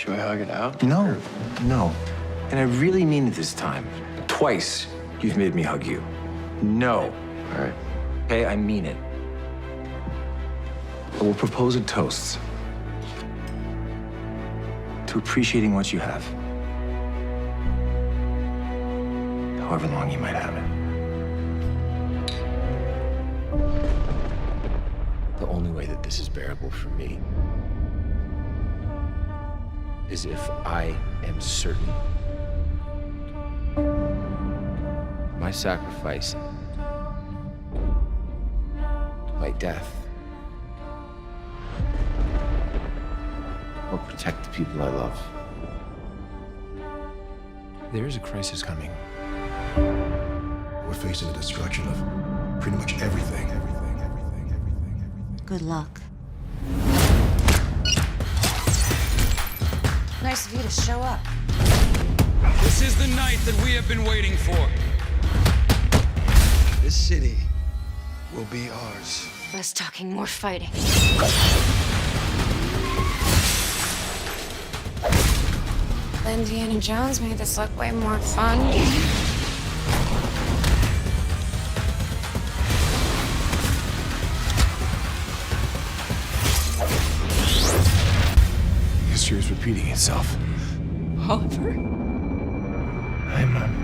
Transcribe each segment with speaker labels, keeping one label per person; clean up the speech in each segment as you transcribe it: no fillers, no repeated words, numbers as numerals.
Speaker 1: Should I hug it out?
Speaker 2: No, no. And I really mean it this time. Twice you've made me hug you. No.
Speaker 1: All right.
Speaker 2: Okay, I mean it. I will propose a toast to appreciating what you have. However long you might have it. The only way that this is bearable for me is if I am certain my sacrifice, my death, will protect the people I love. There is a crisis coming.
Speaker 3: We're facing the destruction of pretty much everything.
Speaker 4: Good luck.
Speaker 5: Nice of you to show up.
Speaker 6: This is the night that we have been waiting for.
Speaker 7: This city will be ours.
Speaker 5: Less talking, more fighting. Indiana Jones made this look way more fun.
Speaker 2: History is repeating itself.
Speaker 5: Oliver?
Speaker 2: Hi, Mom.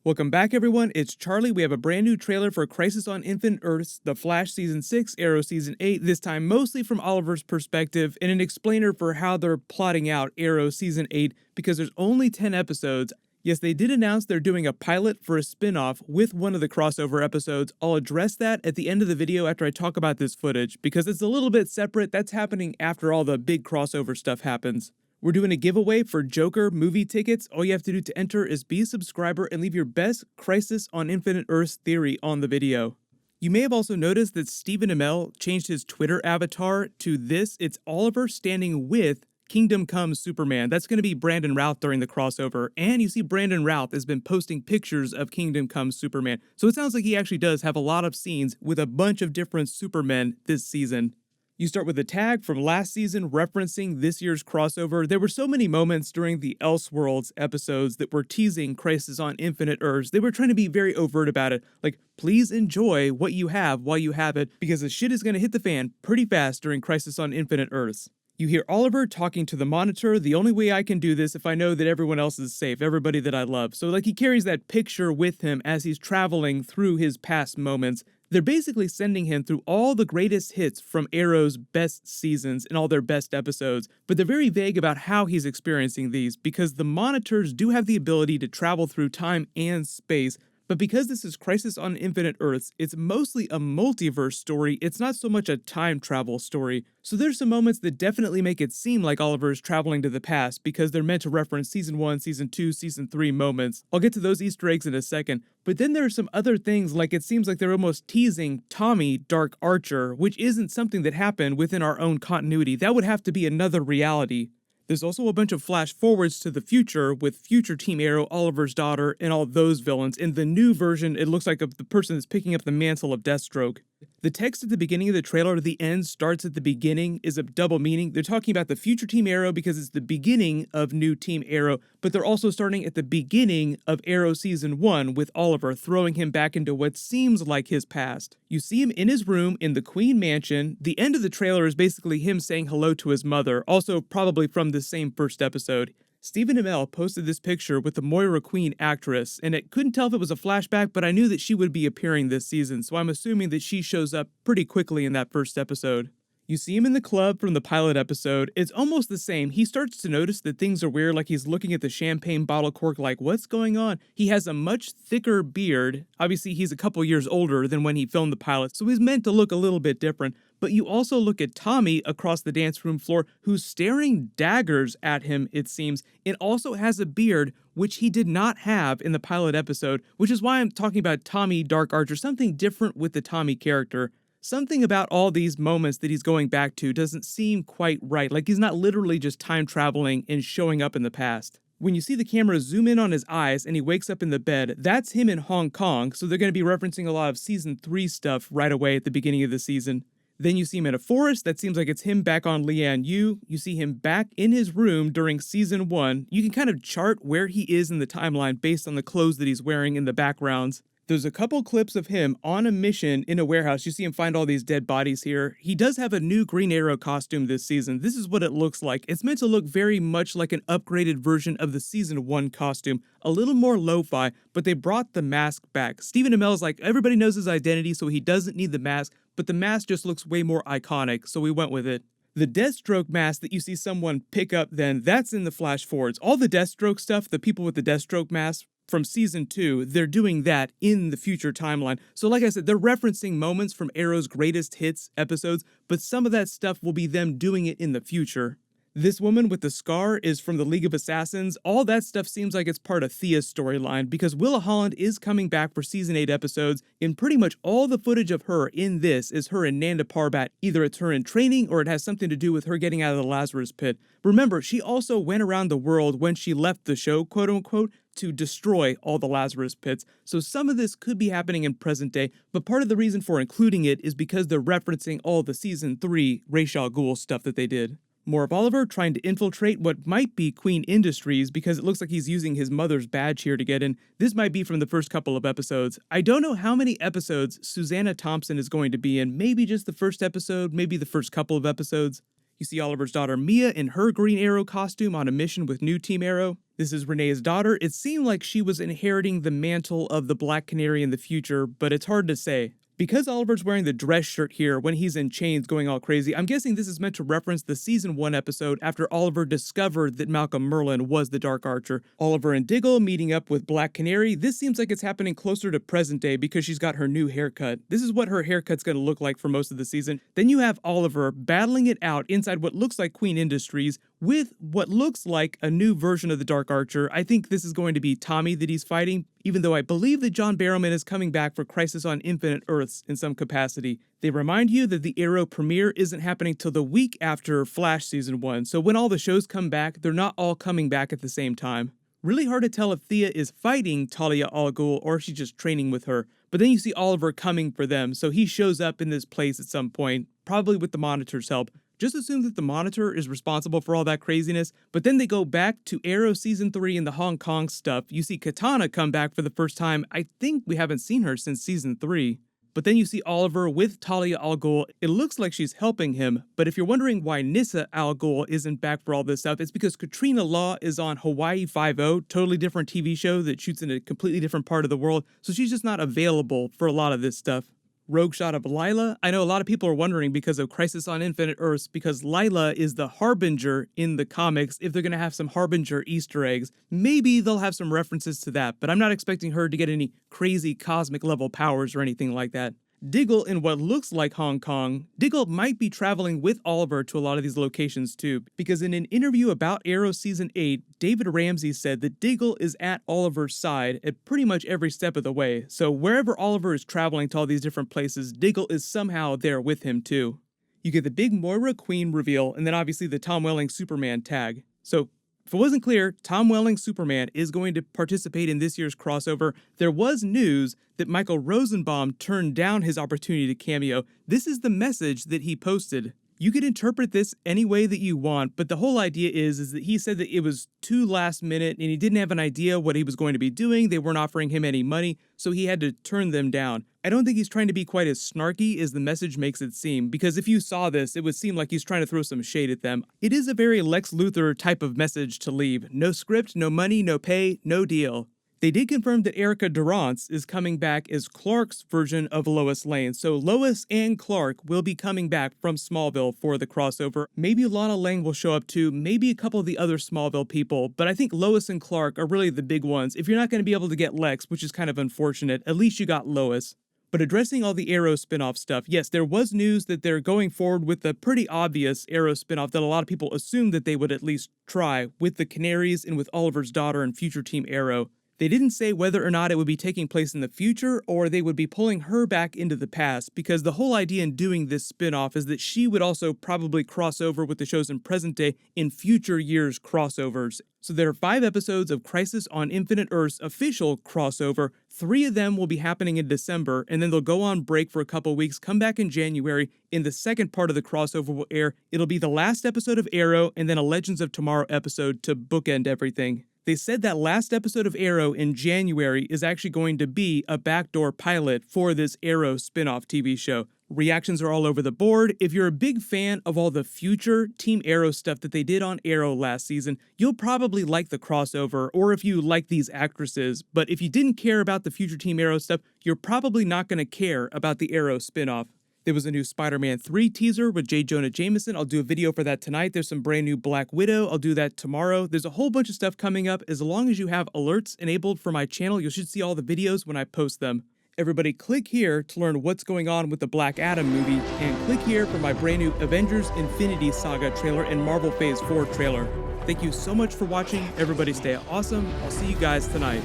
Speaker 8: Welcome back, everyone. It's Charlie. We have a brand new trailer for Crisis on Infinite Earths, The Flash Season 6, Arrow Season 8, this time mostly from Oliver's perspective, and an explainer for how they're plotting out Arrow Season 8, because there's only 10 episodes. Yes, they did announce they're doing a pilot for a spin-off with one of the crossover episodes. I'll address that at the end of the video after I talk about this footage, because it's a little bit separate. That's happening after all the big crossover stuff happens. We're doing a giveaway for Joker movie tickets. All you have to do to enter is be a subscriber and leave your best Crisis on Infinite Earths theory on the video. You may have also noticed that Stephen Amell changed his Twitter avatar to this. It's Oliver standing with Kingdom Come Superman. That's going to be Brandon Routh during the crossover. And you see Brandon Routh has been posting pictures of Kingdom Come Superman. So it sounds like he actually does have a lot of scenes with a bunch of different Supermen this season. You start with a tag from last season referencing this year's crossover. There were so many moments during the Elseworlds episodes that were teasing Crisis on Infinite Earths. They were trying to be very overt about it. Like, please enjoy what you have while you have it, because the shit is going to hit the fan pretty fast during Crisis on Infinite Earths. You hear Oliver talking to the monitor. The only way I can do this if I know that everyone else is safe, everybody that I love. So like he carries that picture with him as he's traveling through his past moments. They're basically sending him through all the greatest hits from Arrow's best seasons and all their best episodes, but they're very vague about how he's experiencing these, because the monitors do have the ability to travel through time and space. But because this is Crisis on Infinite Earths, it's mostly a multiverse story. It's not so much a time travel story. So there's some moments that definitely make it seem like Oliver is traveling to the past, because they're meant to reference Season 1, Season 2, Season 3 moments. I'll get to those Easter eggs in a second. But then there are some other things, like it seems like they're almost teasing Tommy Dark Archer, which isn't something that happened within our own continuity. That would have to be another reality. There's also a bunch of flash forwards to the future with future Team Arrow, Oliver's daughter, and all those villains. In the new version, it looks like of the person that's picking up the mantle of Deathstroke. The text at the beginning of the trailer to the end starts at the beginning is a double meaning. They're talking about the future Team Arrow because it's the beginning of new Team Arrow, but they're also starting at the beginning of Arrow Season 1 with Oliver, throwing him back into what seems like his past. You see him in his room in the Queen Mansion. The end of the trailer is basically him saying hello to his mother, also probably from the same first episode. Stephen Amell posted this picture with the Moira Queen actress, and it couldn't tell if it was a flashback, but I knew that she would be appearing this season, so I'm assuming that she shows up pretty quickly in that first episode. You see him in the club from the pilot episode. It's almost the same. He starts to notice that things are weird, like he's looking at the champagne bottle cork like, what's going on? He has a much thicker beard. Obviously, he's a couple years older than when he filmed the pilot, so he's meant to look a little bit different. But you also look at Tommy across the dance room floor, who's staring daggers at him, it seems, and also has a beard, which he did not have in the pilot episode, which is why I'm talking about Tommy Dark Archer, something different with the Tommy character. Something about all these moments that he's going back to doesn't seem quite right, like he's not literally just time traveling and showing up in the past. When you see the camera zoom in on his eyes and he wakes up in the bed, that's him in Hong Kong, so they're going to be referencing a lot of Season 3 stuff right away at the beginning of the season. Then you see him in a forest, that seems like it's him back on Lian Yu. You see him back in his room during Season 1. You can kind of chart where he is in the timeline based on the clothes that he's wearing in the backgrounds. There's a couple clips of him on a mission in a warehouse. You see him find all these dead bodies here. He does have a new Green Arrow costume this season. This is what it looks like. It's meant to look very much like an upgraded version of the Season 1 costume. A little more lo-fi, but they brought the mask back. Stephen Amell's like, everybody knows his identity, so he doesn't need the mask, but the mask just looks way more iconic, so we went with it. The Deathstroke mask that you see someone pick up then, that's in the flash forwards. All the Deathstroke stuff, the people with the Deathstroke masks, from Season 2, they're doing that in the future timeline. So like I said, they're referencing moments from Arrow's greatest hits episodes, but some of that stuff will be them doing it in the future. This woman with the scar is from the League of Assassins. All that stuff seems like it's part of Thea's storyline because Willa Holland is coming back for Season 8 episodes, and pretty much all the footage of her in this is her and Nanda Parbat. Either it's her in training or it has something to do with her getting out of the Lazarus Pit. Remember, she also went around the world when she left the show, quote unquote, to destroy all the Lazarus Pits. So some of this could be happening in present day, but part of the reason for including it is because they're referencing all the Season 3 Ra's al Ghul stuff that they did. More of Oliver trying to infiltrate what might be Queen Industries because it looks like he's using his mother's badge here to get in. This might be from the first couple of episodes. I don't know how many episodes Susanna Thompson is going to be in. Maybe just the first episode, maybe the first couple of episodes. You see Oliver's daughter Mia in her Green Arrow costume on a mission with New Team Arrow. This is Renee's daughter. It seemed like she was inheriting the mantle of the Black Canary in the future, but it's hard to say. Because Oliver's wearing the dress shirt here when he's in chains going all crazy, I'm guessing this is meant to reference the Season 1 episode after Oliver discovered that Malcolm Merlyn was the Dark Archer. Oliver and Diggle meeting up with Black Canary. This seems like it's happening closer to present day because she's got her new haircut. This is what her haircut's going to look like for most of the season. Then you have Oliver battling it out inside what looks like Queen Industries with what looks like a new version of the Dark Archer. I think this is going to be Tommy that he's fighting, even though I believe that John Barrowman is coming back for Crisis on Infinite Earths in some capacity. They remind you that the Arrow premiere isn't happening till the week after Flash Season 1, so when all the shows come back, they're not all coming back at the same time. Really hard to tell if Thea is fighting Talia al Ghul or if she's just training with her. But then you see Oliver coming for them, so he shows up in this place at some point, probably with the Monitor's help. Just assume that the Monitor is responsible for all that craziness, but then they go back to Arrow Season 3 and the Hong Kong stuff. You see Katana come back for the first time. I think we haven't seen her since Season 3. But then you see Oliver with Talia al Ghul. It looks like she's helping him, but if you're wondering why Nyssa al Ghul isn't back for all this stuff, it's because Katrina Law is on Hawaii Five-0, totally different TV show that shoots in a completely different part of the world, so she's just not available for a lot of this stuff. Rogue shot of Lila. I know a lot of people are wondering because of Crisis on Infinite Earths, because Lila is the Harbinger in the comics, if they're going to have some Harbinger Easter eggs. Maybe they'll have some references to that, but I'm not expecting her to get any crazy cosmic level powers or anything like that. Diggle in what looks like Hong Kong. Diggle might be traveling with Oliver to a lot of these locations too, because in an interview about Arrow Season 8, David Ramsey said that Diggle is at Oliver's side at pretty much every step of the way, so wherever Oliver is traveling to all these different places, Diggle is somehow there with him too. You get the big Moira Queen reveal, and then obviously the Tom Welling Superman tag. So, if it wasn't clear, Tom Welling Superman is going to participate in this year's crossover. There was news that Michael Rosenbaum turned down his opportunity to cameo. This is the message that he posted. You could interpret this any way that you want, but the whole idea is that he said that it was too last minute and he didn't have an idea what he was going to be doing. They weren't offering him any money, so he had to turn them down. I don't think he's trying to be quite as snarky as the message makes it seem, because if you saw this, it would seem like he's trying to throw some shade at them. It is a very Lex Luthor type of message to leave. No script, no money, no pay, no deal. They did confirm that Erica Durance is coming back as Clark's version of Lois Lane, so Lois and Clark will be coming back from Smallville for the crossover. Maybe Lana Lang will show up too, maybe a couple of the other Smallville people, but I think Lois and Clark are really the big ones. If you're not going to be able to get Lex, which is kind of unfortunate, at least you got Lois. But addressing all the Arrow spinoff stuff, yes, there was news that they're going forward with a pretty obvious Arrow spinoff that a lot of people assumed that they would at least try, with the Canaries and with Oliver's daughter and future Team Arrow. They didn't say whether or not it would be taking place in the future or they would be pulling her back into the past, because the whole idea in doing this spin-off is that she would also probably cross over with the shows in present day in future years crossovers. So there are 5 episodes of Crisis on Infinite Earths official crossover. 3 of them will be happening in December, and then they'll go on break for a couple weeks, come back in January. In the second part of the crossover will air. It'll be the last episode of Arrow and then a Legends of Tomorrow episode to bookend everything. They said that last episode of Arrow in January is actually going to be a backdoor pilot for this Arrow spin-off TV show. Reactions are all over the board. If you're a big fan of all the future Team Arrow stuff that they did on Arrow last season, you'll probably like the crossover, or if you like these actresses. But if you didn't care about the future Team Arrow stuff, you're probably not going to care about the Arrow spin-off. There was a new Spider-Man 3 teaser with J. Jonah Jameson. I'll do a video for that tonight. There's some brand new Black Widow. I'll do that tomorrow. There's a whole bunch of stuff coming up. As long as you have alerts enabled for my channel, you should see all the videos when I post them. Everybody click here to learn what's going on with the Black Adam movie, and click here for my brand new Avengers Infinity Saga trailer and Marvel Phase 4 trailer. Thank you so much for watching. Everybody stay awesome. I'll see you guys tonight.